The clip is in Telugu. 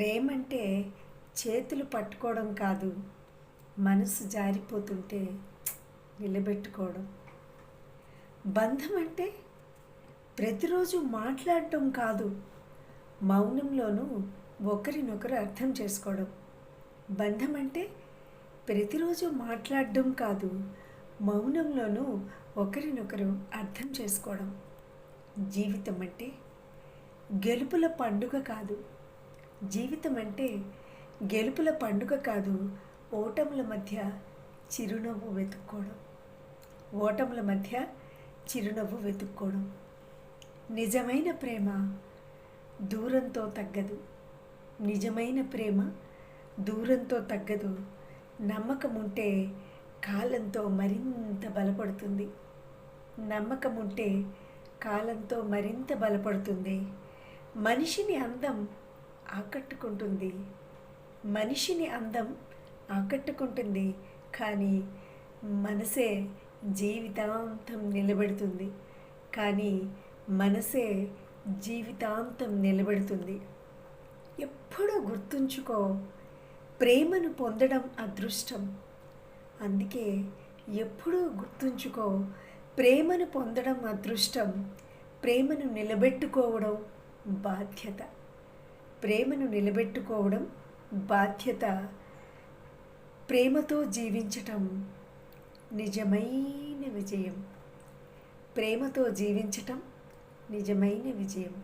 ప్రేమంటే చేతులు పట్టుకోవడం కాదు, మనసు జారిపోతుంటే నిలబెట్టుకోవడం. బంధం అంటే ప్రతిరోజు మాట్లాడటం కాదు, మౌనంలోనూ ఒకరినొకరు అర్థం చేసుకోవడం. బంధం అంటే ప్రతిరోజు మాట్లాడడం కాదు, మౌనంలోనూ ఒకరినొకరు అర్థం చేసుకోవడం. జీవితం అంటే గెలుపుల పండుగ కాదు, జీవితం అంటే గెలుపుల పండుగ కాదు, ఓటముల మధ్య చిరునవ్వు వెతుక్కోవడం. ఓటముల మధ్య చిరునవ్వు వెతుక్కోవడం. నిజమైన ప్రేమ దూరంతో తగ్గదు, నిజమైన ప్రేమ దూరంతో తగ్గదు. నమ్మకం ఉంటే కాలంతో మరింత బలపడుతుంది, నమ్మకం ఉంటే కాలంతో మరింత బలపడుతుంది. మనిషిని అందం ఆకట్టుకుంటుంది, మనిషిని అందం ఆకట్టుకుంటుంది, కానీ మనసే జీవితాంతం నిలబెడుతుంది, కానీ మనసే జీవితాంతం నిలబెడుతుంది. ఎప్పుడూ గుర్తుంచుకో, ప్రేమను పొందడం అదృష్టం. అందుకే ఎప్పుడూ గుర్తుంచుకో, ప్రేమను పొందడం అదృష్టం, ప్రేమను నిలబెట్టుకోవడం బాధ్యత. ప్రేమను నిలబెట్టుకోవడం బాధ్యత. ప్రేమతో జీవించటం నిజమైన విజయం. ప్రేమతో జీవించటం నిజమైన విజయం.